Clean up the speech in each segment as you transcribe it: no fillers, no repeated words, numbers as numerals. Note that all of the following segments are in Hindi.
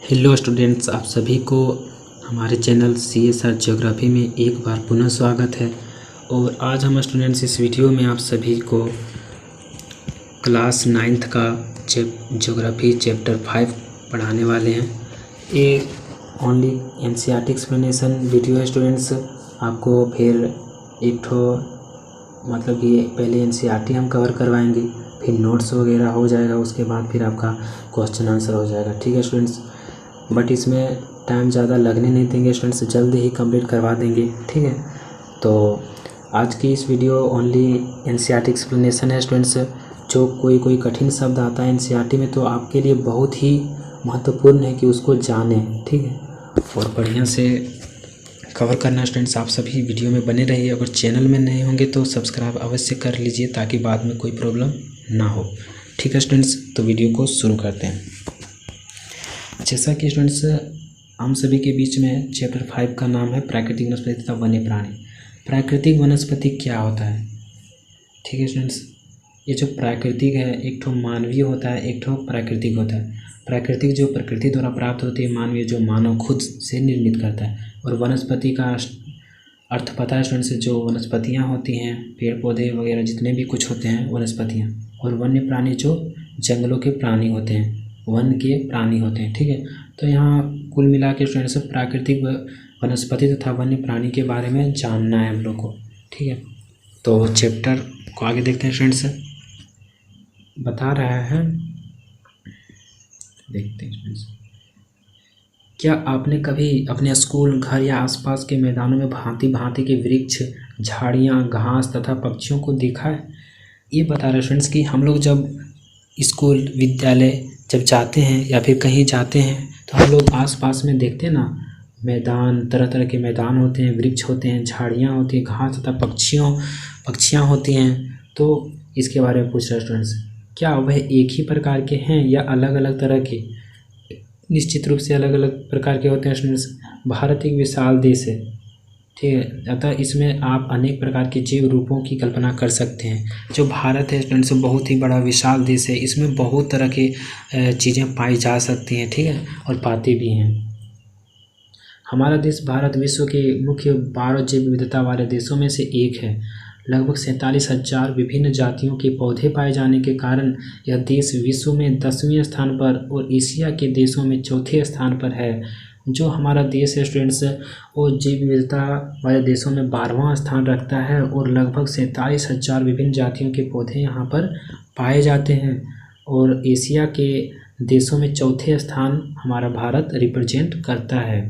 हेलो स्टूडेंट्स, आप सभी को हमारे चैनल CSR ज्योग्राफी में एक बार पुनः स्वागत है। और आज हम स्टूडेंट्स इस वीडियो में आप सभी को क्लास 9th का ज्योग्राफी चैप्टर 5 पढ़ाने वाले हैं। ये ओनली NCERT एक्सप्लेनेशन वीडियो है स्टूडेंट्स। आपको फिर एक मतलब कि पहले NCERT हम कवर करवाएंगे, फिर नोट्स वगैरह हो जाएगा, उसके बाद फिर आपका क्वेश्चन आंसर हो जाएगा। ठीक है स्टूडेंट्स, बट इसमें टाइम ज़्यादा लगने नहीं देंगे स्टूडेंट्स, जल्दी ही कंप्लीट करवा देंगे। ठीक है, तो आज की इस वीडियो ओनली NCERT एक्सप्लेनेशन है स्टूडेंट्स। जो कोई कठिन शब्द आता है NCERT में तो आपके लिए बहुत ही महत्वपूर्ण है कि उसको जानें। ठीक है, और बढ़िया से कवर करना स्टूडेंट्स। आप सभी वीडियो में बने रहिए। अगर चैनल में नए होंगे तो सब्सक्राइब अवश्य कर लीजिए ताकि बाद में कोई प्रॉब्लम ना हो। ठीक है स्टूडेंट्स, तो वीडियो को शुरू करते हैं। जैसा कि स्टूडेंट्स हम सभी के बीच में चैप्टर 5 का नाम है प्राकृतिक वनस्पति तथा वन्य प्राणी। प्राकृतिक वनस्पति क्या होता है? ठीक है स्टूडेंट्स, ये जो प्राकृतिक है एक ठो मानवीय होता है, एक ठो प्राकृतिक होता है। प्राकृतिक जो प्रकृति द्वारा प्राप्त होती है, मानवीय जो मानव खुद से निर्मित करता है। और वनस्पति का अर्थ पता है स्टूडेंट्स, जो वनस्पतियाँ होती हैं, पेड़ पौधे वगैरह जितने भी कुछ होते हैं वनस्पतियाँ। और वन्य प्राणी जो जंगलों के प्राणी होते हैं, वन के प्राणी होते हैं। ठीक है, तो यहाँ कुल मिला के स्टूडेंट्स प्राकृतिक वनस्पति तथा वन्य प्राणी के बारे में जानना है हम लोग को। ठीक है, तो चैप्टर को आगे देखते हैं स्टूडेंट्स। बता रहा है, देखते हैं स्टूडेंट्स। क्या आपने कभी अपने स्कूल, घर या आसपास के मैदानों में भांति भांति के वृक्ष, झाड़ियाँ, घास तथा पक्षियों को देखा है? ये बता रहे स्टूडेंट्स कि हम लोग जब स्कूल, विद्यालय जब जाते हैं या फिर कहीं जाते हैं तो हम लोग आसपास में देखते हैं ना, मैदान, तरह तरह के मैदान होते हैं, वृक्ष होते हैं, झाड़ियाँ होती हैं, घास तथा पक्षियाँ होती हैं। तो इसके बारे में पूछ रहे स्टूडेंट्स, क्या वह एक ही प्रकार के हैं या अलग अलग तरह के? निश्चित रूप से अलग अलग प्रकार के होते हैं स्टूडेंट्स। भारत एक विशाल देश है, ठीक है, अतः इसमें आप अनेक प्रकार के जीव रूपों की कल्पना कर सकते हैं। जो भारत है स्टूडेंट्स बहुत ही बड़ा विशाल देश है, इसमें बहुत तरह की चीज़ें पाई जा सकती हैं। ठीक है, और पाती भी हैं। हमारा देश भारत विश्व के मुख्य 12 जैव विविधता वाले देशों में से एक है। लगभग 47,000 विभिन्न जातियों के पौधे पाए जाने के कारण यह देश विश्व में 10वें स्थान पर और एशिया के देशों में 4थे स्थान पर है। जो हमारा देश है स्टूडेंट्स वो जैव विविधता वाले देशों में 12वां स्थान रखता है और लगभग 47,000 विभिन्न जातियों के पौधे यहाँ पर पाए जाते हैं। और एशिया के देशों में 4थे स्थान हमारा भारत रिप्रेजेंट करता है।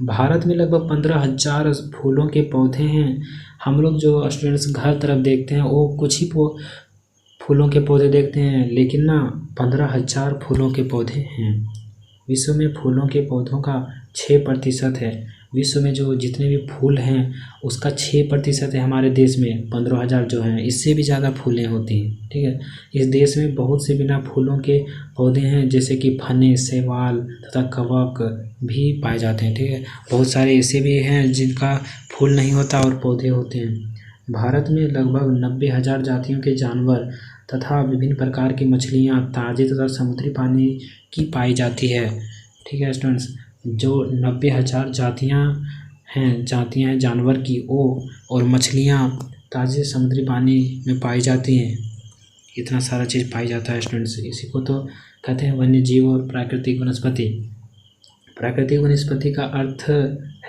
भारत में लगभग 15,000 फूलों के पौधे हैं। हम लोग जो स्टूडेंट्स घर तरफ देखते हैं वो कुछ ही फूलों के पौधे देखते हैं, लेकिन ना 15,000 फूलों के पौधे हैं। विश्व में फूलों के पौधों का 6% है। विश्व में जो जितने भी फूल हैं उसका 6% है। हमारे देश में 15,000 जो हैं, इससे भी ज़्यादा फूलें होती हैं। ठीक है, इस देश में बहुत से बिना फूलों के पौधे हैं, जैसे कि फने, शैवाल तथा कवक भी पाए जाते हैं। ठीक है, बहुत सारे ऐसे भी हैं जिनका फूल नहीं होता और पौधे होते हैं। भारत में लगभग 90,000 जातियों के जानवर तथा विभिन्न प्रकार की मछलियाँ ताजे तथा समुद्री पानी की पाई जाती है। ठीक है स्टूडेंट्स, जो 90,000 जातियाँ हैं जानवर की, वो और मछलियाँ ताजे समुद्री पानी में पाई जाती हैं। इतना सारा चीज़ पाई जाता है स्टूडेंट्स, इसी को तो कहते हैं वन्य जीव और प्राकृतिक वनस्पति। प्राकृतिक वनस्पति का अर्थ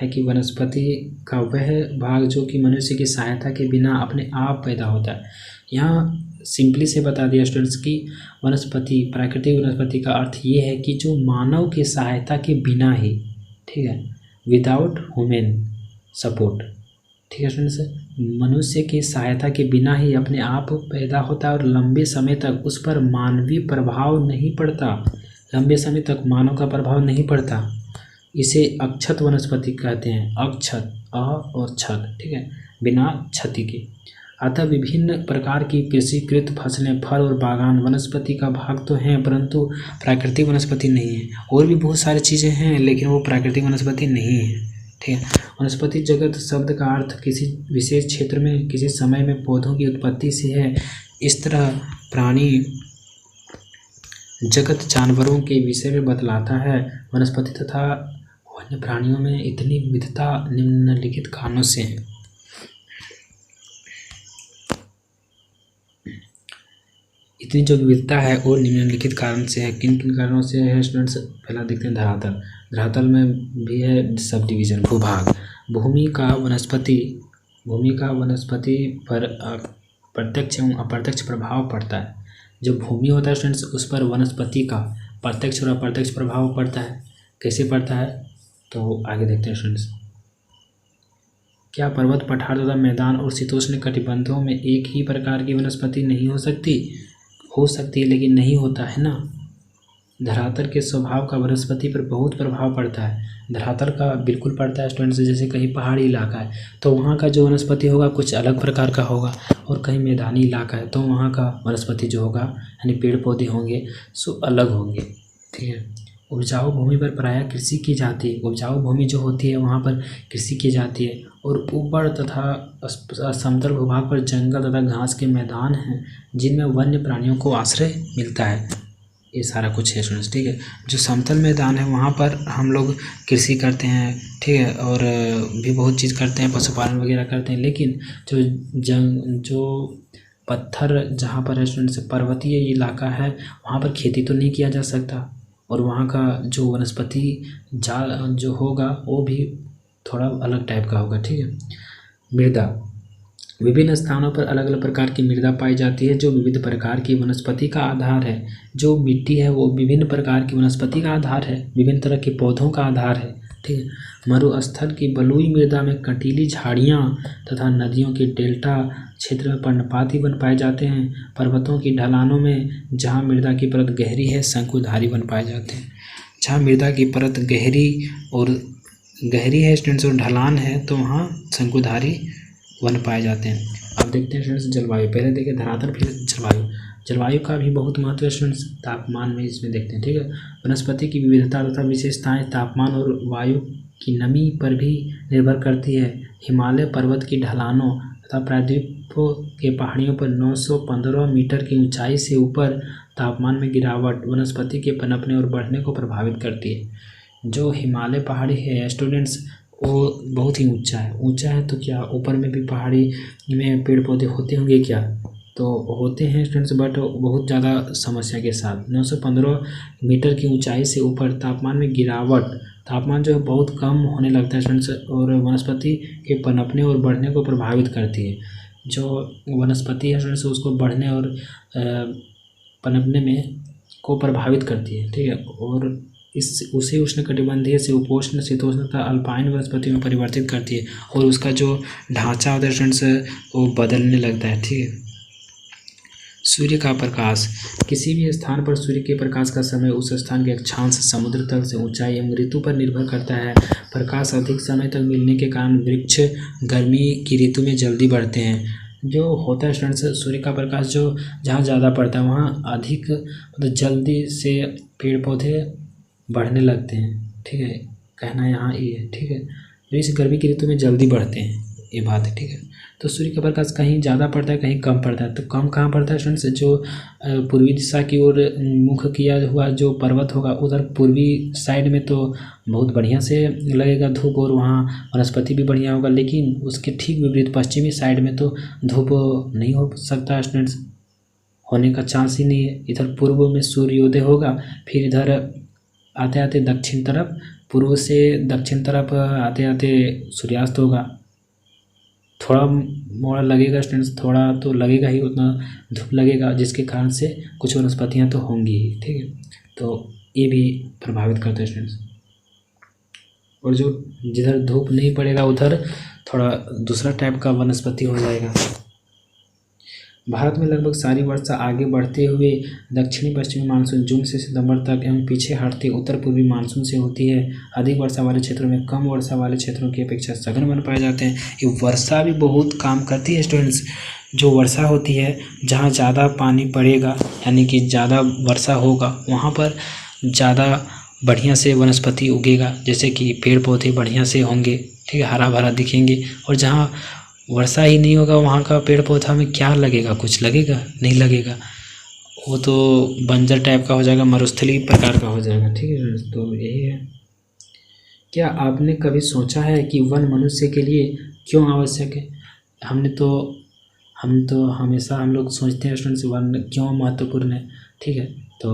है कि वनस्पति का वह भाग जो कि मनुष्य की सहायता के बिना अपने आप पैदा होता है। यहाँ सिंपली से बता दिया स्टूडेंट्स कि वनस्पति, प्राकृतिक वनस्पति का अर्थ ये है कि जो मानव की सहायता के बिना ही, ठीक है, विदाउट ह्यूमन सपोर्ट, ठीक है स्टूडेंट्स, मनुष्य की सहायता के बिना ही अपने आप पैदा होता है और लंबे समय तक उस पर मानवीय प्रभाव नहीं पड़ता। लंबे समय तक मानव का प्रभाव नहीं पड़ता। इसे अक्षत वनस्पति कहते हैं। अक्षत, अ और छत, ठीक है, बिना क्षति के। अतः विभिन्न प्रकार की कृषिकृत फसलें, फल और बागान वनस्पति का भाग तो हैं, परंतु प्राकृतिक वनस्पति नहीं है। और भी बहुत सारी चीज़ें हैं लेकिन वो प्राकृतिक वनस्पति नहीं है। ठीक है, वनस्पति जगत शब्द का अर्थ किसी विशेष क्षेत्र में किसी समय में पौधों की उत्पत्ति से है। इस तरह प्राणी जगत जानवरों के विषय में बतलाता है। वनस्पति तथा वन्य प्राणियों में इतनी विविधता निम्नलिखित कारणों से है। इतनी जो विविधता है वो निम्नलिखित कारण से है। किन किन कारणों से है स्टूडेंट्स? पहला देखते हैं धरातल। धरातल में भी है सब डिवीजन, भूभाग। भूमि का वनस्पति पर प्रत्यक्ष एवं अप्रत्यक्ष प्रभाव पड़ता है। जो भूमि होता है स्टूडेंट्स, उस पर वनस्पति का प्रत्यक्ष और अप्रत्यक्ष प्रभाव पड़ता है। कैसे पड़ता है तो आगे देखते हैं स्टूडेंट्स। क्या पर्वत, पठार तथा मैदान और शीतोष्ण कटिबंधों में एक ही प्रकार की वनस्पति नहीं हो सकती? हो सकती है, लेकिन नहीं होता है ना। धरातल के स्वभाव का वनस्पति पर बहुत प्रभाव पड़ता है। धरातल का बिल्कुल पड़ता है स्टूडेंट्स। जैसे कहीं पहाड़ी इलाका है तो वहाँ का जो वनस्पति होगा कुछ अलग प्रकार का होगा, और कहीं मैदानी इलाका है तो वहाँ का वनस्पति जो होगा यानी पेड़ पौधे होंगे सो अलग होंगे। ठीक है। उपजाऊ भूमि पर प्रायः कृषि की जाती है। उपजाऊ भूमि जो होती है वहाँ पर कृषि की जाती है। और ऊबड़ तथा समतल भूभाग पर जंगल तथा घास के मैदान हैं जिनमें वन्य प्राणियों को आश्रय मिलता है। ये सारा कुछ है स्टूडेंट्स। ठीक है। जो समतल मैदान है वहाँ पर हम लोग कृषि करते हैं, ठीक है, और भी बहुत चीज़ करते हैं, पशुपालन वगैरह करते हैं। लेकिन जो पत्थर जहाँ पर है स्टूडेंट्स, पर्वतीय इलाका है, वहाँ पर खेती तो नहीं किया जा सकता, और वहाँ का जो वनस्पति जाल जो होगा वो भी थोड़ा अलग टाइप का होगा। ठीक है। मृदा, विभिन्न स्थानों पर अलग अलग प्रकार की मृदा पाई जाती है जो विविध प्रकार की वनस्पति का आधार है। जो मिट्टी है वो विभिन्न प्रकार की वनस्पति का आधार है, विभिन्न तरह के पौधों का आधार है। ठीक है। मरुस्थल की बलुई मृदा में कंटीली झाड़ियाँ तथा नदियों के डेल्टा क्षेत्र में पर्णपाती वन पाए जाते हैं। पर्वतों की ढलानों में जहाँ मृदा की परत गहरी है शंकुधारी वन पाए जाते हैं। जहाँ मृदा की परत गहरी है स्टूडेंट्स और ढलान है तो वहाँ शंकुधारी वन पाए जाते हैं। अब देखते हैं स्टूडेंट्स जलवायु। पहले देखिए धरातल, फिर जलवायु। जलवायु का भी बहुत महत्व है स्टूडेंट्स। तापमान में इसमें देखते हैं। ठीक है। वनस्पति की विविधता तथा विशेषताएं तापमान और वायु की नमी पर भी निर्भर करती है। हिमालय पर्वत की ढलानों तथा प्रायद्वीपों के पहाड़ियों पर 915 मीटर की ऊंचाई से ऊपर तापमान में गिरावट वनस्पति के पनपने और बढ़ने को प्रभावित करती है। जो हिमालय पहाड़ी है स्टूडेंट्स वो बहुत ही ऊंचा है तो क्या ऊपर में भी पहाड़ी में पेड़ पौधे होते होंगे क्या? तो होते हैं स्टूडेंट्स, बट बहुत ज़्यादा समस्या के साथ। 915 मीटर की ऊंचाई से ऊपर तापमान में गिरावट, तापमान जो है बहुत कम होने लगता है स्टूडेंट्स, और वनस्पति के पनपने और बढ़ने को प्रभावित करती है। जो वनस्पति है स्टूडेंट्स उसको बढ़ने और पनपने में को प्रभावित करती है। ठीक है। और उसे उष्णकटिबंधीय से उपोष्ण, शीतोष्ण तथा अल्पाइन वनस्पति में परिवर्तित करती है, और उसका जो ढांचा होता है स्टूडेंट्स वो बदलने लगता है। ठीक है। सूर्य का प्रकाश, किसी भी स्थान पर सूर्य के प्रकाश का समय उस स्थान के अक्षांश, समुद्र तल से ऊंचाई एवं ऋतु पर निर्भर करता है। प्रकाश अधिक समय तक मिलने के कारण वृक्ष गर्मी की ऋतु में जल्दी बढ़ते हैं। जो होता है स्टूडेंट्स सूर्य का प्रकाश जो जहाँ ज़्यादा पड़ता है वहाँ अधिक मतलब जल्दी से पेड़ पौधे बढ़ने लगते हैं। ठीक है। कहना यहाँ ये है। ठीक है। तो इस गर्मी की ऋतु में जल्दी बढ़ते हैं, ये बात है। ठीक है। तो सूर्य का प्रकाश कहीं ज़्यादा पड़ता है कहीं कम पड़ता है। तो कम कहाँ पड़ता है स्टूडेंट्स? जो पूर्वी दिशा की ओर मुख किया हुआ जो पर्वत होगा उधर पूर्वी साइड में तो बहुत बढ़िया से लगेगा धूप और वहाँ वनस्पति भी बढ़िया होगा। लेकिन उसके ठीक विपरीत पश्चिमी साइड में तो धूप नहीं हो सकता स्टूडेंट्स, होने का चांस ही नहीं है। इधर पूर्व में सूर्योदय होगा, फिर इधर आते आते दक्षिण तरफ, पूर्व से दक्षिण तरफ आते आते सूर्यास्त होगा। थोड़ा मोड़ा लगेगा स्टूडेंट्स, थोड़ा तो लगेगा ही, उतना धूप लगेगा जिसके कारण से कुछ वनस्पतियाँ तो होंगी ही। ठीक है। तो ये भी प्रभावित करते हैं स्टूडेंट्स। और जो जिधर धूप नहीं पड़ेगा उधर थोड़ा दूसरा टाइप का वनस्पति हो जाएगा। भारत में लगभग सारी वर्षा आगे बढ़ते हुए दक्षिणी पश्चिमी मानसून जून से सितंबर तक एवं पीछे हटते उत्तर पूर्वी मानसून से होती है। अधिक वर्षा वाले क्षेत्रों में कम वर्षा वाले क्षेत्रों की अपेक्षा सघन वन पाए जाते हैं। ये वर्षा भी बहुत काम करती है स्टूडेंट्स। जो वर्षा होती है जहाँ ज़्यादा पानी पड़ेगा यानी कि ज़्यादा वर्षा होगा वहाँ पर ज़्यादा बढ़िया से वनस्पति उगेगा, जैसे कि पेड़ पौधे बढ़िया से होंगे। ठीक है। हरा भरा दिखेंगे। और जहाँ वर्षा ही नहीं होगा वहाँ का पेड़ पौधा में क्या लगेगा? कुछ लगेगा नहीं लगेगा। वो तो बंजर टाइप का हो जाएगा, मरुस्थलीय प्रकार का हो जाएगा। ठीक है, तो यही है। क्या आपने कभी सोचा है कि वन मनुष्य के लिए क्यों आवश्यक है? हम तो हमेशा हम लोग सोचते हैं स्टूडेंट्स, वन क्यों महत्वपूर्ण है। ठीक है, तो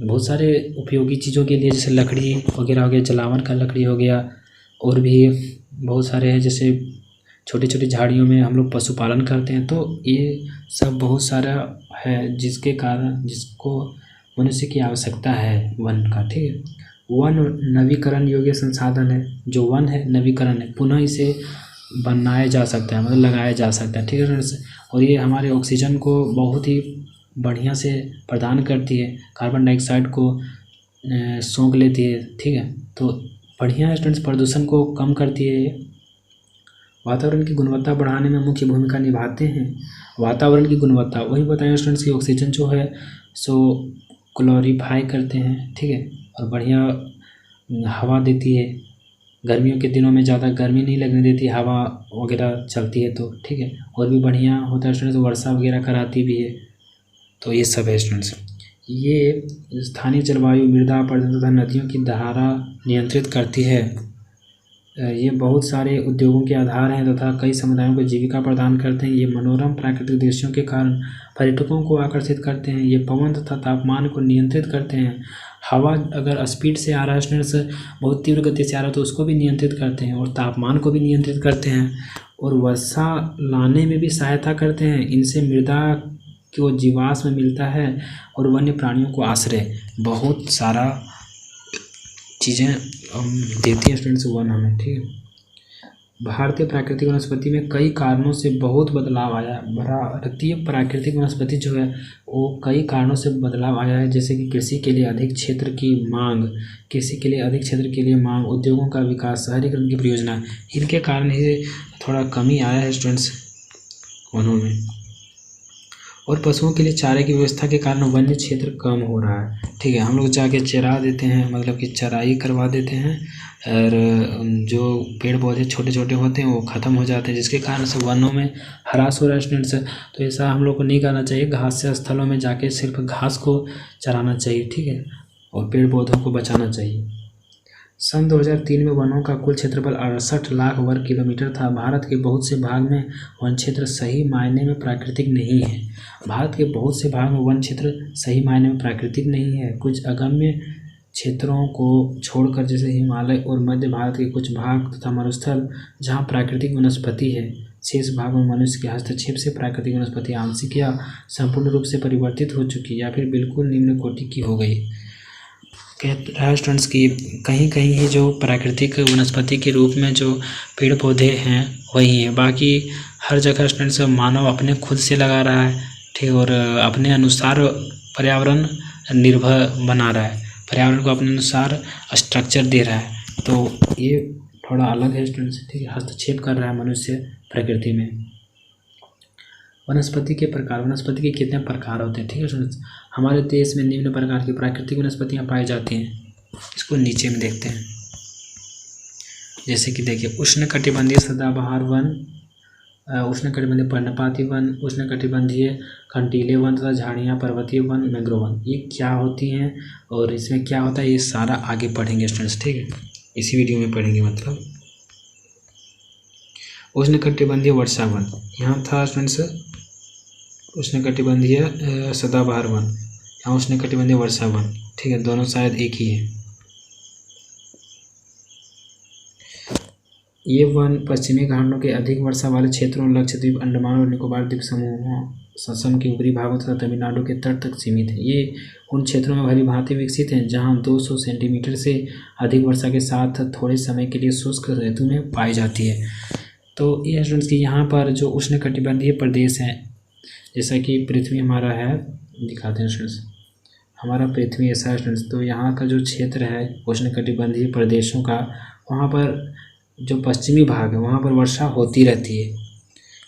बहुत सारे उपयोगी चीज़ों के लिए, जैसे लकड़ी वगैरह हो गया, जलावन का लकड़ी हो गया, और भी बहुत सारे हैं, जैसे छोटी छोटी झाड़ियों में हम लोग पशुपालन करते हैं। तो ये सब बहुत सारा है जिसके कारण जिसको मनुष्य की आवश्यकता है वन का। ठीक है, वन नवीकरण योग्य संसाधन है। जो वन है नवीकरण है, पुनः इसे बनाया जा सकता है, मतलब लगाया जा सकता है। ठीक है, और ये हमारे ऑक्सीजन को बहुत ही बढ़िया से प्रदान करती है, कार्बन डाइऑक्साइड को सोख लेती है। ठीक है, तो बढ़िया स्टूडेंट्स, प्रदूषण को कम करती है ये। वातावरण की गुणवत्ता बढ़ाने में मुख्य भूमिका निभाते हैं। वातावरण की गुणवत्ता वही बताएं स्टूडेंट्स की ऑक्सीजन जो है सो क्लोरीफाई करते हैं। ठीक है, और बढ़िया हवा देती है। गर्मियों के दिनों में ज़्यादा गर्मी नहीं लगने देती, हवा वगैरह चलती है तो। ठीक है, और भी बढ़िया होता है स्टूडेंट्स, वर्षा वगैरह कराती भी है। तो ये सब है स्टूडेंट्स। ये स्थानीय जलवायु, मृदा अपरदन तथा नदियों की धारा नियंत्रित करती है। ये बहुत सारे उद्योगों के आधार हैं तथा कई समुदायों को जीविका प्रदान करते हैं। ये मनोरम प्राकृतिक दृश्यों के कारण पर्यटकों को आकर्षित करते हैं। ये पवन तथा तापमान को नियंत्रित करते हैं। हवा अगर स्पीड से आ रहा है स्टूडेंट्स, बहुत तीव्र गति से आ रहा है, तो उसको भी नियंत्रित करते हैं, और तापमान को भी नियंत्रित करते हैं, और वर्षा लाने में भी सहायता करते हैं। इनसे मृदा को जीवाश्म मिलता है और वन्य प्राणियों को आश्रय, बहुत सारा चीज़ें देती हैं स्टूडेंट्स वन हमें। ठीक है, भारतीय प्राकृतिक वनस्पति में कई कारणों से बहुत बदलाव आया है। भारतीय प्राकृतिक वनस्पति जो है वो कई कारणों से बदलाव आया है, जैसे कि कृषि के लिए अधिक क्षेत्र की मांग, उद्योगों का विकास, शहरीकरण की परियोजना, इनके कारण ही थोड़ा कमी आया है स्टूडेंट्स वनों में। और पशुओं के लिए चारे की व्यवस्था के कारण वन्य क्षेत्र कम हो रहा है। ठीक है, हम लोग जाके चरा देते हैं, मतलब कि चराई करवा देते हैं, और जो पेड़ पौधे छोटे छोटे होते हैं वो ख़त्म हो जाते हैं, जिसके कारण से वनों में ह्रास हो रहा है स्टूडेंट्स। तो ऐसा हम लोग को नहीं करना चाहिए। घास से स्थलों में जाके सिर्फ घास को चराना चाहिए। ठीक है, और पेड़ पौधों को बचाना चाहिए। सन 2003 में वनों का कुल क्षेत्रफल 68 लाख वर्ग किलोमीटर था। भारत के बहुत से भाग में वन क्षेत्र सही मायने में प्राकृतिक नहीं है। भारत के बहुत से भाग में वन क्षेत्र सही मायने में प्राकृतिक नहीं है। कुछ अगम्य क्षेत्रों को छोड़कर, जैसे हिमालय और मध्य भारत के कुछ भाग तथा मरुस्थल, जहाँ प्राकृतिक वनस्पति है, शेष भाग में मनुष्य के हस्तक्षेप से प्राकृतिक वनस्पति आंशिक या संपूर्ण रूप से परिवर्तित हो चुकी या फिर बिल्कुल निम्न कोटि की हो गई। कहते हैं स्टूडेंट्स की कहीं कहीं ही जो प्राकृतिक वनस्पति के रूप में जो पेड़ पौधे हैं वही है, बाकी हर जगह स्टूडेंट्स मानव अपने खुद से लगा रहा है। ठीक, और अपने अनुसार पर्यावरण निर्भर बना रहा है, पर्यावरण को अपने अनुसार स्ट्रक्चर दे रहा है। तो ये थोड़ा अलग है स्टूडेंट्स। ठीक है, हस्तक्षेप कर रहा है मनुष्य प्रकृति में। वनस्पति के प्रकार, वनस्पति के कितने प्रकार होते हैं। ठीक है स्टूडेंट्स, हमारे देश में निम्न प्रकार की प्राकृतिक वनस्पतियाँ पाई जाती हैं। इसको नीचे में देखते हैं, जैसे कि देखिए उष्णकटिबंधीय सदाबहार वन, उष्णकटिबंधीय पर्णपाती वन, उष्णकटिबंधीय कंटीले वन तथा झाड़ियाँ, पर्वतीय वन, मैंग्रोव वन। ये क्या होती हैं और इसमें क्या होता है, ये सारा आगे पढ़ेंगे स्टूडेंट्स। ठीक है, इसी वीडियो में पढ़ेंगे। मतलब उष्णकटिबंधीय वर्षा वन यहाँ था स्टूडेंट्स, उष्णकटिबंधीय सदाबहार वन, यहाँ उष्णकटिबंधीय वर्षा वन। ठीक है, दोनों शायद एक ही है। ये वन पश्चिमी घाटों के अधिक वर्षा वाले क्षेत्रों, लक्षद्वीप, अंडमान और निकोबार द्वीप समूहों, असम के ऊपरी भागों तथा तमिलनाडु के तट तक सीमित है। ये उन क्षेत्रों में भली भांति विकसित हैं जहाँ 200 सेंटीमीटर से अधिक वर्षा के साथ थोड़े समय के लिए शुष्क ऋतु में पाई जाती है। तो ये स्टूडेंट्स की यहाँ पर जो उष्णकटिबंधीय प्रदेश हैं, जैसा कि पृथ्वी हमारा है, दिखाते हैं स्टूडेंट्स, हमारा पृथ्वी ऐसा है स्टूडेंट्स। तो यहाँ का जो क्षेत्र है उष्णकटिबंधीय प्रदेशों का, वहाँ पर जो पश्चिमी भाग है वहाँ पर वर्षा होती रहती है।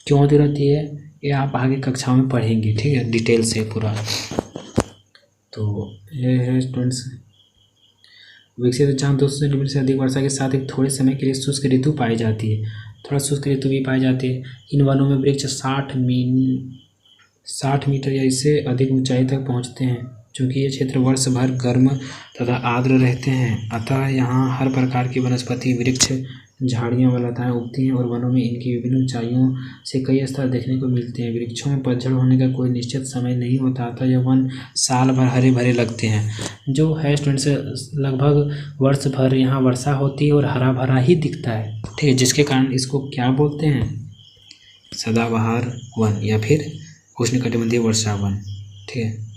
क्यों होती रहती है ये आप आगे कक्षाओं में पढ़ेंगे। ठीक है, डिटेल से पूरा। तो ये है स्टूडेंट्स विकसित जहाँ 200 सेंटीमीटर से अधिक वर्षा के साथ एक थोड़े समय के लिए शुष्क ऋतु पाई जाती है, थोड़ा शुष्क ऋतु भी पाई जाती है। इन वनों में वृक्ष 60 मीटर या इससे अधिक ऊंचाई तक पहुंचते हैं। चूँकि ये क्षेत्र वर्ष भर गर्म तथा आर्द्र रहते हैं, अतः यहाँ हर प्रकार की वनस्पति, वृक्ष, झाड़ियाँ व लताएँ उगती हैं और वनों में इनकी विभिन्न ऊंचाइयों से कई स्तर देखने को मिलते हैं। वृक्षों में पतझड़ होने का कोई निश्चित समय नहीं होता, अतः यह वन साल भर हरे भरे लगते हैं। जो है स्टूडेंट्स, लगभग वर्ष भर यहाँ वर्षा होती है और हरा भरा ही दिखता है, ठीक है, जिसके कारण इसको क्या बोलते हैं, सदाबहार वन या फिर उष्णकटिबंधीय वर्षा वन, ठीक है।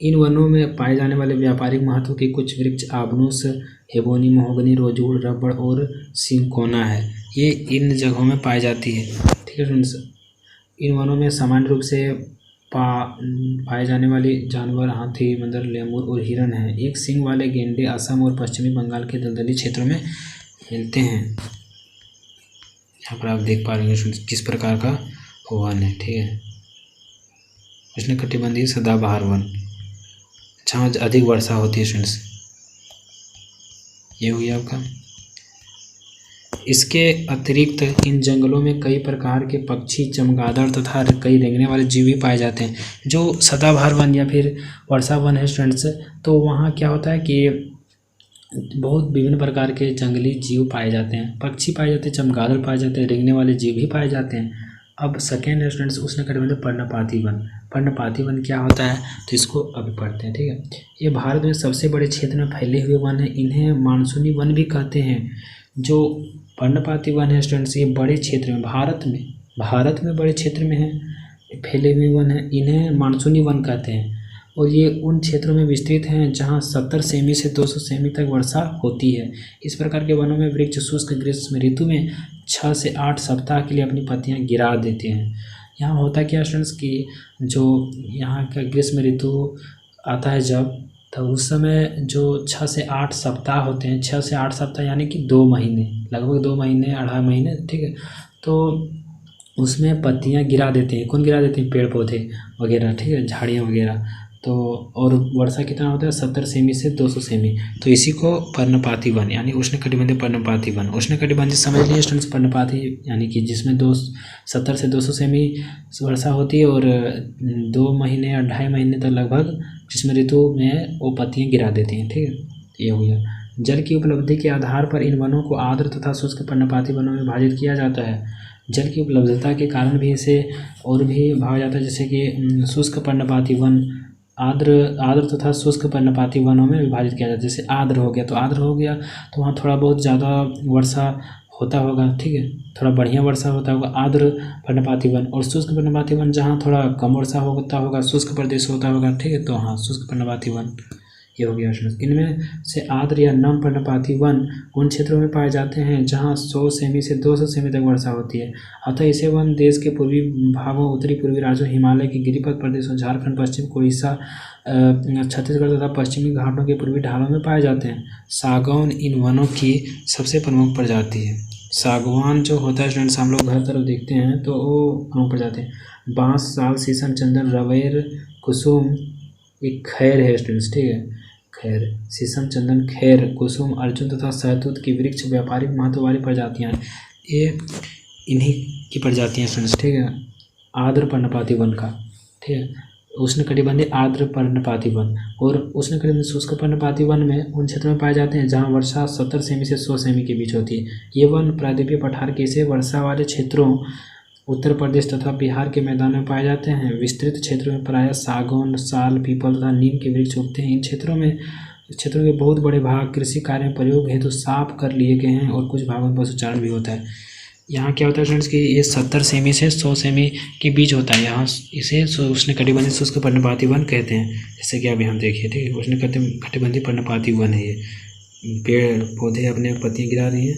इन वनों में पाए जाने वाले व्यापारिक महत्व के कुछ वृक्ष आबनूस, हेबोनी, महोगनी, रोजवुड, रबड़ और सिंकोना है। ये इन जगहों में पाई जाती है, ठीक है फ्रेंड्स। इन वनों में सामान्य रूप से पाए जाने वाले जानवर हाथी, बंदर, लेमूर और हिरन हैं। एक सींग वाले गेंडे असम और पश्चिमी बंगाल के दलदली क्षेत्रों में मिलते हैं। यहाँ पर आप देख पा रहे हैं किस प्रकार का वन है, ठीक है, उष्णकटिबंधीय सदाबहार वन, जहाँ अधिक वर्षा होती है स्टूडेंट्स। ये हो गया आपका। इसके अतिरिक्त इन जंगलों में कई प्रकार के पक्षी, चमगादड़ तथा कई रेंगने वाले जीव भी पाए जाते हैं। जो सदाबहार वन या फिर वर्षा वन है स्टूडेंट्स, तो वहाँ क्या होता है कि बहुत विभिन्न प्रकार के जंगली जीव पाए जाते हैं, पक्षी पाए जाते हैं, चमगादड़ पाए जाते हैं, रेंगने वाले जीव भी पाए जाते हैं। अब सेकेंड है स्टूडेंट्स उष्णकटिबंधीय पर्णपाती वन। पर्णपाती वन क्या होता है, तो इसको अभी पढ़ते हैं, ठीक है। ये भारत में सबसे बड़े क्षेत्र में फैले हुए वन है। इन्हें मानसूनी वन भी कहते हैं। जो पर्णपाती वन है स्टूडेंट्स, ये बड़े क्षेत्र में भारत में बड़े क्षेत्र में है फैले हुए वन है। इन्हें मानसूनी वन कहते हैं और ये उन क्षेत्रों में विस्तृत हैं जहाँ 70 सेमी से 200 सेमी तक वर्षा होती है। इस प्रकार के वनों में वृक्ष शुष्क ग्रीष्म ऋतु में 6 से 8 सप्ताह के लिए अपनी पत्तियाँ गिरा देते हैं। यहाँ होता क्या स्टूडेंट्स कि जो यहाँ का ग्रीष्म ऋतु आता है जब, तो उस समय जो 6 से 8 सप्ताह होते हैं, 6 से 8 सप्ताह यानी कि 2 महीने, लगभग 2 महीने, 2.5 महीने, ठीक है, तो उसमें पत्तियाँ गिरा देते हैं। कौन गिरा देते हैं, पेड़ पौधे वगैरह, ठीक है, झाड़ियाँ वगैरह। तो और वर्षा कितना होता है, 70 सेमी से 200 सेमी। तो इसी को पर्णपाती वन यानी उष्णकटिबंधीय पर्णपाती वन, उष्णकटिबंधीय समझ लिए स्टूडेंट्स, पर्णपाती यानी कि जिसमें 70 से 200 सेमी वर्षा होती है और 2 महीने या 2.5 महीने तक लगभग ग्रीष्म ऋतु में वो पत्तियाँ गिरा देती हैं, ठीक है। ये हो गया। जल की उपलब्धि के आधार पर इन वनों को आर्द्र तथा शुष्क पर्णपाती वनों में विभाजित किया जाता है। जल की उपलब्धता के कारण भी इसे और भी भागा जाता है, जैसे कि शुष्क पर्णपाती वन, आर्द्र तथा शुष्क पर्णपाती वनों में विभाजित किया जाता है। जैसे आर्द्र हो गया तो वहाँ थोड़ा बहुत ज़्यादा वर्षा होता होगा, ठीक है, थोड़ा बढ़िया वर्षा होता होगा, आर्द्र पर्णपाती वन। और शुष्क पर्णपाती वन जहाँ थोड़ा कम वर्षा होता होगा, शुष्क प्रदेश होता होगा, ठीक है, तो हाँ शुष्क पर्णपाती वन ये हो गया। इनमें से आर्द्र या नम पर्णपाती वन उन क्षेत्रों में पाए जाते हैं जहां 100 सेमी से 200 सेमी तक वर्षा होती है। अतः इसे वन देश के पूर्वी भागों, उत्तरी पूर्वी राज्यों, हिमालय के गिरिपथ प्रदेशों, झारखंड, पश्चिम उड़ीसा, छत्तीसगढ़ तथा पश्चिमी घाटों के पूर्वी ढालों में पाए जाते हैं। सागौन इन वनों की सबसे प्रमुख प्रजाति है। सागवान जो होता है स्टूडेंट्स, हम लोग हर तरफ देखते हैं तो वो प्रमुख प्रजाति है। बांस, साल, शीशम, चंदन, रवेर, कुसुम, एक खैर है स्टूडेंट्स, ठीक है, खैर, शीशम, चंदन, खैर, कुसुम, अर्जुन तथा शहतूत की वृक्ष व्यापारिक महत्व वाली प्रजातियाँ हैं। ये इन्हीं की प्रजातियाँ स्टूडेंट्स, ठीक है। आर्द्र पर्णपाती वन का, ठीक है, उष्णकटिबंधीय आर्द्र पर्णपाती वन और उष्णकटिबंधीय शुष्क पर्णपाती वन में उन क्षेत्रों में पाए जाते हैं जहाँ वर्षा 70 सेमी से 100 सेमी के बीच होती है। ये वन प्रायद्वीपीय पठार के से वर्षा वाले क्षेत्रों, उत्तर प्रदेश तथा बिहार के मैदानों में पाए जाते हैं। विस्तृत क्षेत्रों में प्रायः सागौन, साल, पीपल तथा नीम के वृक्ष उगते हैं। इन क्षेत्रों के बहुत बड़े भाग कृषि कार्य में प्रयोग हेतु साफ कर लिए गए हैं और कुछ भागों में पशुचारण भी होता है। यहाँ क्या होता है स्टूडेंट्स कि ये 70 सेमी से 100 सेमी के बीच होता है। यहाँ इसे उष्णकटिबंधीय शुष्क पर्णपाती वन कहते हैं। जैसे कि आप यहाँ देखिए, ठीक है, उष्णकटिबंधीय पर्णपाती वन है। ये पेड़ पौधे अपने पत्तियाँ गिरा रही हैं।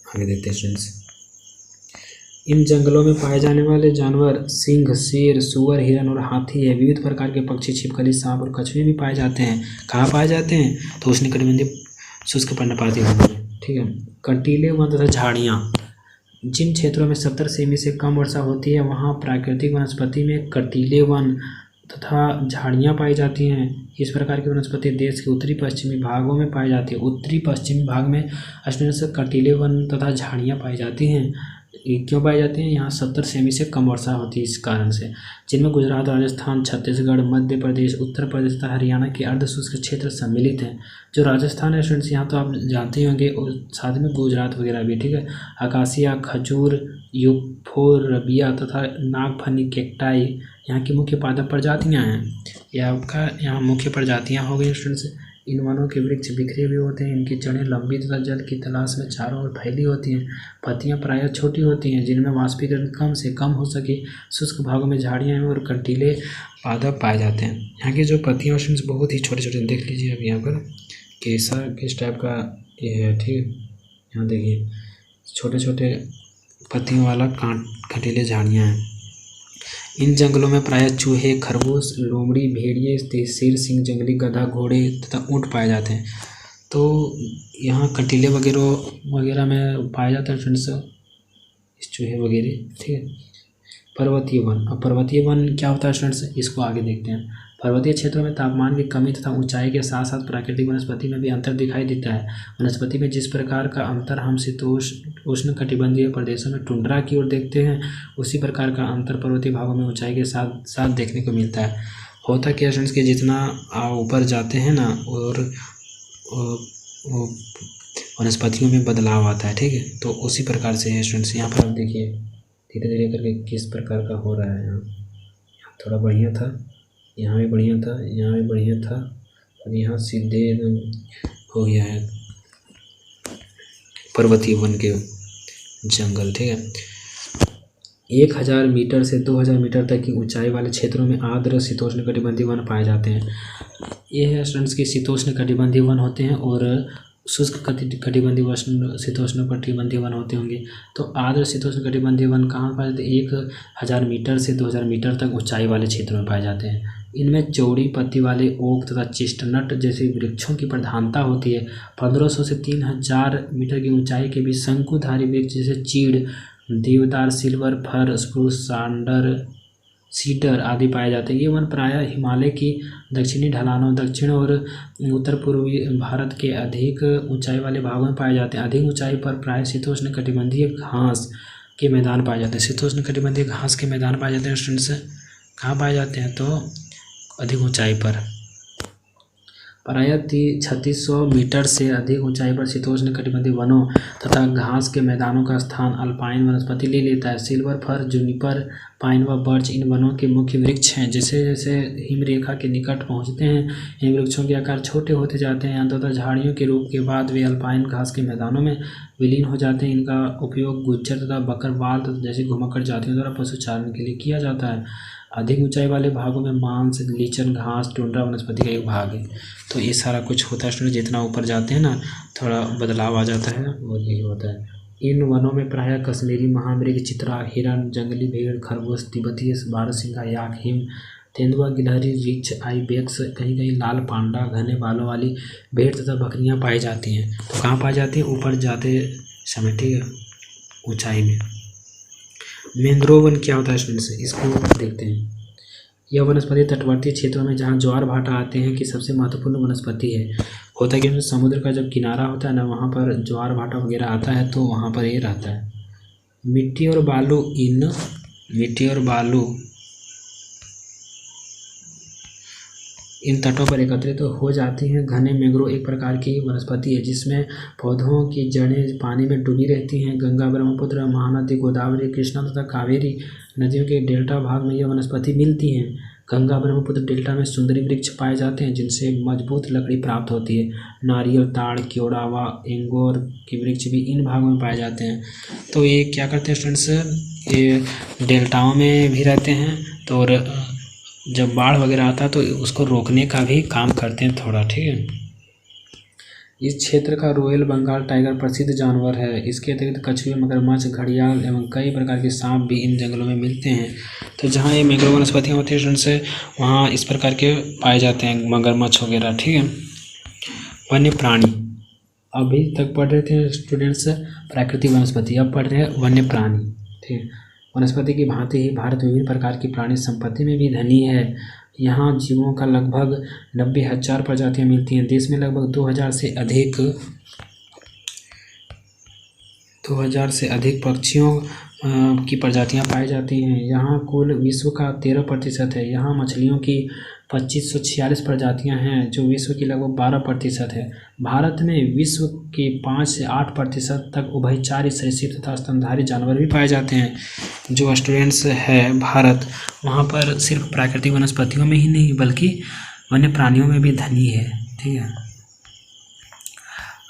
आगे देखते हैं स्टूडेंट्स। इन जंगलों में पाए जाने वाले जानवर सिंह, शेर, सुअर, हिरन और हाथी है। विविध प्रकार के पक्षी, छिपकली, सांप और कछुए भी पाए जाते हैं। कहाँ पाए जाते हैं, तो उष्णकटिबंधीय शुष्क पर्णपाती वन में, ठीक है। कंटीले वन तथा झाड़ियाँ, जिन क्षेत्रों में 70 सेमी से कम वर्षा होती है वहाँ प्राकृतिक वनस्पति में कंटीले वन तथा झाड़ियाँ पाई जाती हैं। इस प्रकार की वनस्पति देश के उत्तरी पश्चिमी भागों में पाई जाती है। उत्तरी पश्चिमी भाग में स्टूडेंट्स कंटीले वन तथा झाड़ियाँ पाई जाती हैं। ये क्यों पाए जाते हैं? यहाँ 70 सेमी से कम वर्षा होती है इस कारण से, जिनमें गुजरात, राजस्थान, छत्तीसगढ़, मध्य प्रदेश, उत्तर प्रदेश तथा हरियाणा के अर्धशुष्क क्षेत्र सम्मिलित हैं। जो राजस्थान है स्टूडेंट्स, यहाँ तो आप जानते ही होंगे, और साथ में गुजरात वगैरह भी, ठीक है। अकासिया, खजूर, यूफोरबिया तथा नागफनी कैक्टाई यहाँ की मुख्य पादप प्रजातियाँ हैं। यह आपका यहाँ मुख्य प्रजातियाँ हो गई स्टूडेंट्स। इन वनों के वृक्ष बिखरे हुए होते हैं, इनकी जड़ें लंबी तथा जल की तलाश में चारों ओर फैली होती हैं। पत्तियां प्रायः छोटी होती हैं, जिनमें वाष्पीकरण कम से कम हो सके। शुष्क भागों में झाड़ियां और कंटीले पादप पाए जाते हैं। यहाँ की जो पत्तियां बहुत ही छोटे छोटे, देख लीजिए अब यहाँ पर कैसा किस टाइप का ये है, ठीक है। यहाँ देखिए छोटे छोटे पत्तियों वाला कंटीले झाड़ियाँ हैं। इन जंगलों में प्रायः चूहे, खरगोश, लोमड़ी, भेड़िए, शेर सिंह, जंगली गधा, घोड़े तथा ऊँट पाए जाते हैं। तो यहाँ कंटीले वगैरह में पाए जाते हैं फ्रेंड्स इस चूहे वगैरह, ठीक है। पर्वतीय वन, अब पर्वतीय वन क्या होता है स्टूडेंट्स, इसको आगे देखते हैं। पर्वतीय क्षेत्रों में तापमान की कमी तथा ऊंचाई के साथ साथ प्राकृतिक वनस्पति में भी अंतर दिखाई देता है। वनस्पति में जिस प्रकार का अंतर हम उष्ण कटिबंधीय प्रदेशों में टुंड्रा की ओर देखते हैं, उसी प्रकार का अंतर पर्वतीय भागों में ऊंचाई के साथ साथ देखने को मिलता है। होता क्या स्टूडेंट्स कि जितना ऊपर जाते हैं ना, और वनस्पतियों में बदलाव आता है, ठीक है। तो उसी प्रकार से स्टूडेंट्स यहाँ पर आप देखिए धीरे धीरे करके किस प्रकार का हो रहा है। यहाँ थोड़ा बढ़िया था, यहाँ भी बढ़िया था, यहाँ भी बढ़िया था, और यहाँ सीधे हो गया है पर्वतीय वन के जंगल, ठीक है। 1000 मीटर से 2000 मीटर तक की ऊंचाई वाले क्षेत्रों में आर्द्र शीतोष्ण कटिबंधीय वन पाए जाते हैं। ये है स्टूडेंट्स की शीतोष्ण कटिबंधीय वन होते हैं, और शुष्क कटिबंधीय शीतोष्ण कटिबंधीय वन होते होंगे। तो आर्द्र शीतोष्ण कटिबंधीय वन कहाँ पाए जाते हैं? 1000 मीटर से 2000 मीटर तक ऊंचाई वाले क्षेत्रों में पाए जाते हैं। इनमें चौड़ी पत्ती वाले ओक तथा चेस्टनट जैसे वृक्षों की प्रधानता होती है। 1500 से 3000 मीटर की ऊंचाई के बीच शंकुधारी वृक्ष जैसे चीड़, देवदार, सिल्वर फर, स्प्रूस, सीडर आदि पाए जाते हैं। ये वन प्रायः हिमालय की दक्षिणी ढलानों, दक्षिण और उत्तर पूर्वी भारत के अधिक ऊंचाई वाले भागों में पाए जाते हैं। अधिक ऊंचाई पर प्रायः शीतोष्ण कटिबंधीय घास के मैदान पाए जाते हैं। शीतोष्ण कटिबंधीय घास के मैदान पाए जाते हैं स्टूडेंट्स। कहाँ पाए जाते हैं? तो अधिक ऊंचाई पर, प्रायः 3600 मीटर से अधिक ऊंचाई पर शीतोष्ण कटिबंधीय वनों तथा घास के मैदानों का स्थान अल्पाइन वनस्पति ले लेता है। सिल्वर फर, जूनिपर, पाइन व बर्च इन वनों के मुख्य वृक्ष हैं। जैसे जैसे हिमरेखा के निकट पहुंचते हैं, इन वृक्षों के आकार छोटे होते जाते हैं। अंततः झाड़ियों के रूप के बाद वे अल्पाइन घास के मैदानों में विलीन हो जाते हैं। इनका उपयोग गुज्जर तथा बकरवाल तथा जैसे घुमक्कड़ जातियों द्वारा पशुचारण के लिए किया जाता है। अधिक ऊंचाई वाले भागों में मांस, लीचन घास, टुंड्रा वनस्पति का एक भाग है। तो ये सारा कुछ होता है स्टूडेंट। जितना ऊपर जाते हैं ना, थोड़ा बदलाव आ जाता है, और यही होता है। इन वनों में प्रायः कश्मीरी महामृग, चित्रा, हिरन, जंगली भेड़, खरगोश, तिब्बती बारहसिंगा याक, हिम तेंदुआ, गिलहरी, रीछ, आइबेक्स, कहीं कहीं लाल पांडा, घने बालों वाली भेड़ तथा बकरियां पाई जाती हैं। तो कहाँ पाई जाती हैं? ऊपर जाते समय, ठीक है, ऊंचाई में। मैंग्रोव वन क्या होता है स्टूडेंट्स, इसको देखते हैं। यह वनस्पति तटवर्ती क्षेत्रों में जहाँ ज्वार भाटा आते हैं कि सबसे महत्वपूर्ण वनस्पति है। होता है कि समुद्र का जब किनारा होता है ना, वहाँ पर ज्वार भाटा वगैरह आता है, तो वहाँ पर ये रहता है। मिट्टी और बालू इन तटों पर एकत्रित तो हो जाती हैं। घने मैंग्रोव एक प्रकार की वनस्पति है जिसमें पौधों की जड़ें पानी में डूबी रहती हैं। गंगा, ब्रह्मपुत्र, महानदी, गोदावरी, कृष्णा तथा कावेरी नदियों के डेल्टा भाग में यह वनस्पति मिलती हैं। गंगा ब्रह्मपुत्र डेल्टा में सुंदरी वृक्ष पाए जाते हैं जिनसे मजबूत लकड़ी प्राप्त होती है। नारियल, ताड़, केवड़ा व एंगोर के वृक्ष भी इन भागों में पाए जाते हैं। तो ये क्या करते हैं स्टूडेंट्स, ये डेल्टाओं में भी रहते हैं। तो और जब बाढ़ वगैरह आता है तो उसको रोकने का भी काम करते हैं थोड़ा, ठीक है। इस क्षेत्र का रॉयल बंगाल टाइगर प्रसिद्ध जानवर है। इसके अतिरिक्त कछुए, मगरमच्छ, घड़ियाल एवं कई प्रकार के सांप भी इन जंगलों में मिलते हैं। तो जहाँ ये मैंग्रोव वनस्पतियाँ होती हैं उनसे वहाँ इस प्रकार के पाए जाते हैं मगरमच्छ वगैरह, ठीक है। वन्य प्राणी, अभी तक पढ़ रहे थे स्टूडेंट्स प्राकृतिक वनस्पति, अब पढ़ रहे हैं वन्य प्राणी, ठीक है। वनस्पति की भांति ही भारत विभिन्न प्रकार की प्राणी संपत्ति में भी धनी है। यहाँ जीवों का लगभग 90,000 प्रजातियाँ मिलती हैं। देश में लगभग 2000 से अधिक 2000 से अधिक पक्षियों की प्रजातियां पाई जाती हैं। यहाँ कुल विश्व का 13% है। यहाँ मछलियों की 2546 प्रजातियां हैं जो विश्व की लगभग 12% है। भारत में विश्व के 5 से 8% तक उभयचर सरीसृप तथा स्तनधारी जानवर भी पाए जाते हैं। जो स्टूडेंट्स है भारत, वहाँ पर सिर्फ प्राकृतिक वनस्पतियों में ही नहीं बल्कि वन्य प्राणियों में भी धनी है। ठीक है।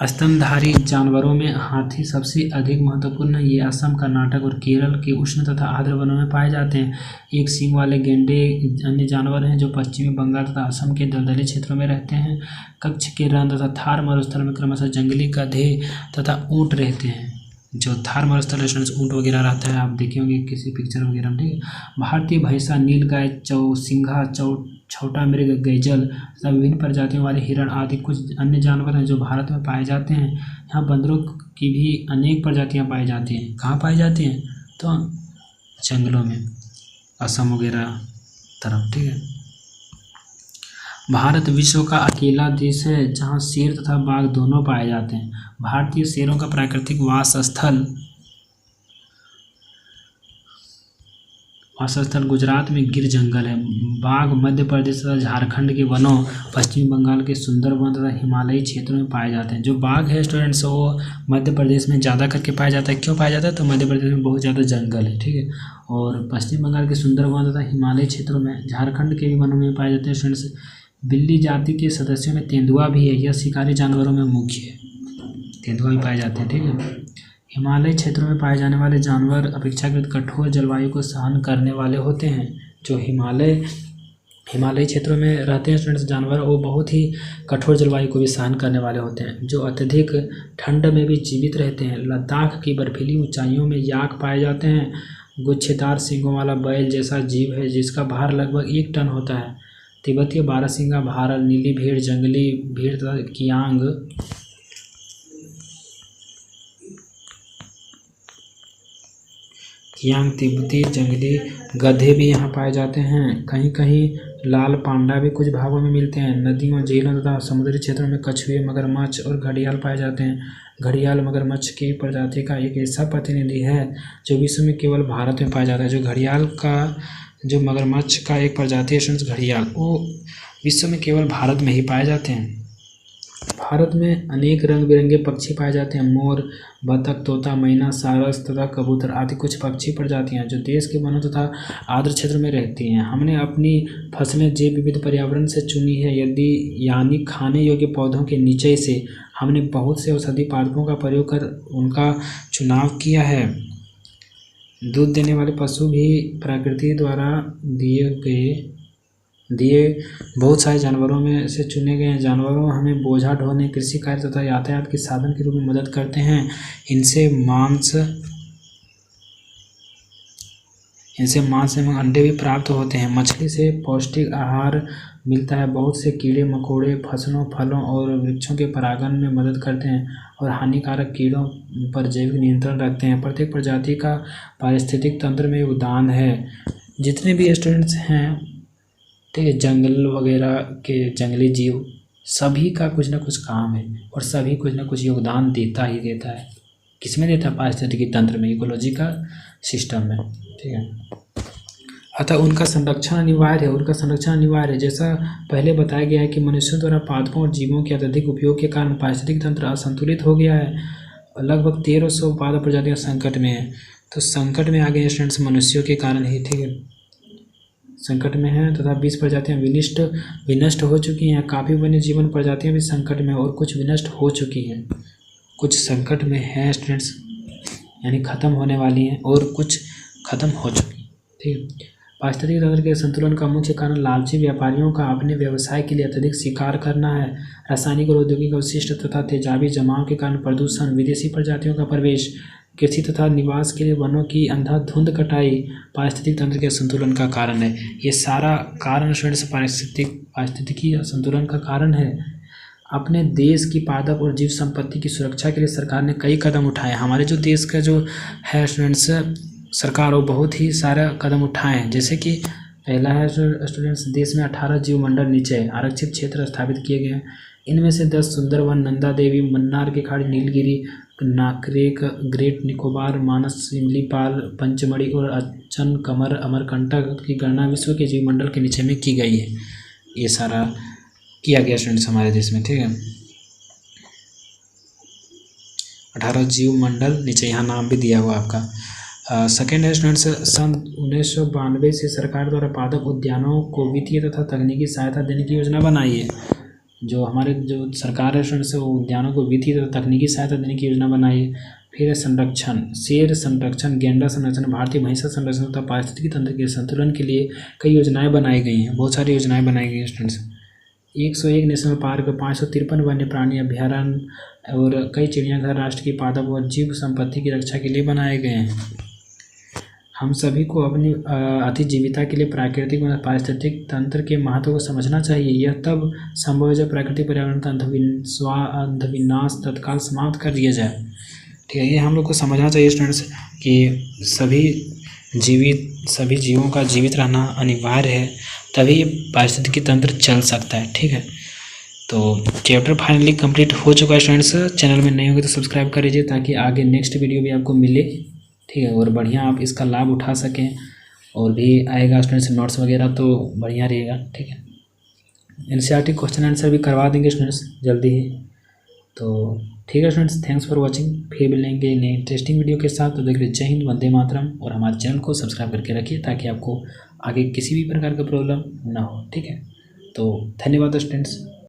स्तनधारी जानवरों में हाथी सबसे अधिक महत्वपूर्ण है। ये असम, कर्नाटक और केरल के उष्ण तथा आर्द्र वनों में पाए जाते हैं। एक सींग वाले गैंडे अन्य जानवर हैं जो पश्चिमी बंगाल तथा असम के दलदली क्षेत्रों में रहते हैं। कच्छ के रण तथा थार मरुस्थल में क्रमशः जंगली गधे तथा ऊँट रहते हैं। जो थार मरुस्थल ऊँट वगैरह रहता है, आप देखे होंगे किसी पिक्चर वगैरह में। ठीक है। भारतीय भैंसा, नीलगाय, चौसिंघा, छोटा मृग, गैजल तथा विभिन्न प्रजातियों वाले हिरण आदि कुछ अन्य जानवर हैं जो भारत में पाए जाते हैं। यहाँ बंदरों की भी अनेक प्रजातियाँ पाई जाती हैं। कहाँ पाई जाती हैं? तो जंगलों में, असम वगैरह तरफ। ठीक है। भारत विश्व का अकेला देश है जहाँ शेर तथा बाघ दोनों पाए जाते हैं। भारतीय शेरों का प्राकृतिक वासस्थल गुजरात में गिर जंगल है। बाघ मध्य प्रदेश तथा झारखंड के वनों, पश्चिमी बंगाल के सुंदरवन तथा हिमालयी क्षेत्रों में पाए जाते हैं। जो बाघ है स्टूडेंट्स, वो मध्य प्रदेश में ज़्यादा करके पाया जाता है। क्यों पाया जाता है? तो मध्य प्रदेश में बहुत ज़्यादा जंगल है। ठीक है। और पश्चिम बंगाल के सुंदरवन तथा हिमालयी क्षेत्रों में, झारखंड के भी वनों में पाए जाते हैं स्टूडेंट्स। बिल्ली जाति के सदस्यों में तेंदुआ भी है। यह शिकारी जानवरों में मुख्य है। तेंदुआ भी पाए जाते हैं। ठीक है। हिमालयी क्षेत्रों में पाए जाने वाले जानवर अपेक्षाकृत कठोर जलवायु को सहन करने वाले होते हैं। जो हिमालयी क्षेत्रों में रहते हैं स्टूडेंट्स जानवर, वो बहुत ही कठोर जलवायु को भी सहन करने वाले होते हैं। जो अत्यधिक ठंड में भी जीवित रहते हैं। लद्दाख की बर्फीली ऊंचाइयों में याक पाए जाते हैं। गुच्छेदार सींगों वाला बैल जैसा जीव है जिसका भार लगभग 1 टन होता है। तिब्बतीय बारहसिंगा, भारल, नीली भेड़, जंगली भेड़ तथा कियांग तिब्बती जंगली गधे भी यहाँ पाए जाते हैं। कहीं कहीं लाल पांडा भी कुछ भागों में मिलते हैं। नदियों, झीलों तथा समुद्री क्षेत्रों में कछुए, मगरमच्छ और घड़ियाल पाए जाते हैं। घड़ियाल मगरमच्छ की प्रजाति का एक ऐसा प्रतिनिधि है जो विश्व में केवल भारत में पाया जाता है। जो मगरमच्छ का एक प्रजाति है घड़ियाल, वो विश्व में केवल भारत में ही पाए जाते हैं। भारत में अनेक रंग बिरंगे पक्षी पाए जाते हैं। मोर, बतख, तोता, मैना, सारस तथा कबूतर आदि कुछ पक्षी प्रजातियां जो देश के वनों तथा आर्द्र क्षेत्र में रहती हैं। हमने अपनी फसलें जैव विविध पर्यावरण से चुनी है, यानी खाने योग्य पौधों के नीचे से। हमने बहुत से औषधि पादपों का प्रयोग कर उनका चुनाव किया है। दूध देने वाले पशु भी प्रकृति द्वारा दिए बहुत सारे जानवरों में से चुने गए हैं। जानवरों हमें बोझा ढोने, कृषि कार्य तथा यातायात के साधन के रूप में मदद करते हैं। इनसे मांस एवं अंडे भी प्राप्त होते हैं। मछली से पौष्टिक आहार मिलता है। बहुत से कीड़े मकोड़े फसलों, फलों और वृक्षों के परागण में मदद करते हैं और हानिकारक कीड़ों पर जैविक नियंत्रण रखते हैं। प्रत्येक प्रजाति का पारिस्थितिक तंत्र में योगदान है। जितने भी स्टूडेंट्स हैं, ठीक है, जंगल वगैरह के जंगली जीव, सभी का कुछ ना कुछ काम है और सभी कुछ ना कुछ योगदान देता ही देता है। किसमें देता है? पारिस्थितिकी तंत्र में, इकोलॉजी का सिस्टम में। ठीक है। अतः उनका संरक्षण अनिवार्य है। जैसा पहले बताया गया है कि मनुष्यों द्वारा पादपों और जीवों के अत्यधिक उपयोग के कारण पारिस्थितिक तंत्र असंतुलित हो गया है। लगभग 1300 पादप प्रजातियां संकट में है। तो संकट में आ गए स्टूडेंट्स मनुष्यों के कारण ही। ठीक है, संकट में है तथा 20 प्रजातियां विनष्ट हो चुकी हैं। काफ़ी वन्य जीवन प्रजातियां भी संकट में और कुछ विनष्ट हो चुकी हैं। कुछ संकट में है स्टूडेंट्स, यानी ख़त्म होने वाली हैं, और कुछ ख़त्म हो चुकी हैं। ठीक है। पारिस्थितिक तंत्र के संतुलन का मुख्य कारण लालची व्यापारियों का अपने व्यवसाय के लिए अत्यधिक शिकार करना है। रासायनिक और औद्योगिक अवशिष्ट तथा तेजाबी जमाव के कारण प्रदूषण, विदेशी प्रजातियों का प्रवेश, कृषि तथा निवास के लिए वनों की अंधाधुंध कटाई पारिस्थितिक तंत्र के संतुलन का कारण है। ये सारा कारण पारिस्थितिकी संतुलन का कारण है। अपने देश की पादप और जीव संपत्ति की सुरक्षा के लिए सरकार ने कई कदम उठाए। हमारे जो देश का जो है स्टूडेंट्स सरकार, वो बहुत ही सारा कदम उठाए हैं। जैसे कि पहला है स्टूडेंट्स, देश में 18 जीव मंडल नीचे आरक्षित क्षेत्र स्थापित किए गए हैं। इनमें से 10 सुंदरवन, नंदा देवी, मन्नार की खाड़ी, नीलगिरी, नाकरेक, ग्रेट निकोबार, मानस, सिमलीपाल, पंचमढ़ी और अच्चन कमर अमरकंटक की गणना विश्व के जीवमंडल के नीचे में की गई है। ये सारा किया गया स्टूडेंट्स हमारे देश में, ठीक है। 18 जीवमंडल नीचे यहाँ नाम भी दिया हुआ आपका। सेकेंड है स्टूडेंट्स, सन 1992 से सरकार द्वारा पादप उद्यानों को वित्तीय तथा तकनीकी सहायता देने की योजना बनाई है। जो हमारे जो सरकार है स्टूडेंट्स, वो उद्यानों को वित्तीय तथा तकनीकी सहायता देने की योजना बनाई है। फिर है संरक्षण, शेर संरक्षण, गेंडा संरक्षण, भारतीय भैंसा संरक्षण तथा पारिस्थितिकी तंत्र के संतुलन के लिए कई योजनाएं बनाई गई हैं। बहुत सारी योजनाएं बनाई गई हैं स्टूडेंट्स। 101 नेशनल पार्क, 553 वन्य प्राणी अभ्यारण्य और कई चिड़ियाघर राष्ट्र की पादप और जीव संपत्ति की रक्षा के लिए बनाए गए हैं। हम सभी को अपनी अतिजीविता के लिए प्राकृतिक व पारिस्थितिक तंत्र के महत्व को समझना चाहिए। यह तब संभव है जब प्राकृतिक पर्यावरण का अंधविनाश तत्काल समाप्त कर दिया जाए, ठीक है। ये हम लोग को समझना चाहिए स्टूडेंट्स कि सभी जीवों का जीवित रहना अनिवार्य है, तभी पारिस्थितिकी तंत्र चल सकता है, ठीक है। तो चैप्टर फाइनली कंप्लीट हो चुका है स्टूडेंट्स। चैनल में नहीं होगी तो सब्सक्राइब कर लीजिए ताकि आगे नेक्स्ट वीडियो भी आपको मिले, ठीक है, और बढ़िया आप इसका लाभ उठा सकें। और भी आएगा स्टूडेंट्स नोट्स वगैरह, तो बढ़िया रहेगा, ठीक है। एनसीईआरटी क्वेश्चन आंसर भी करवा देंगे स्टूडेंट्स जल्दी ही। तो ठीक है स्टूडेंट्स, थैंक्स फॉर वाचिंग। फिर मिलेंगे नए इंटरेस्टिंग वीडियो के साथ। तो देख लीजिए, जय हिंद, वंदे मातरम। और हमारे चैनल को सब्सक्राइब करके रखिए ताकि आपको आगे किसी भी प्रकार का प्रॉब्लम ना हो, ठीक है। तो धन्यवाद स्टूडेंट्स।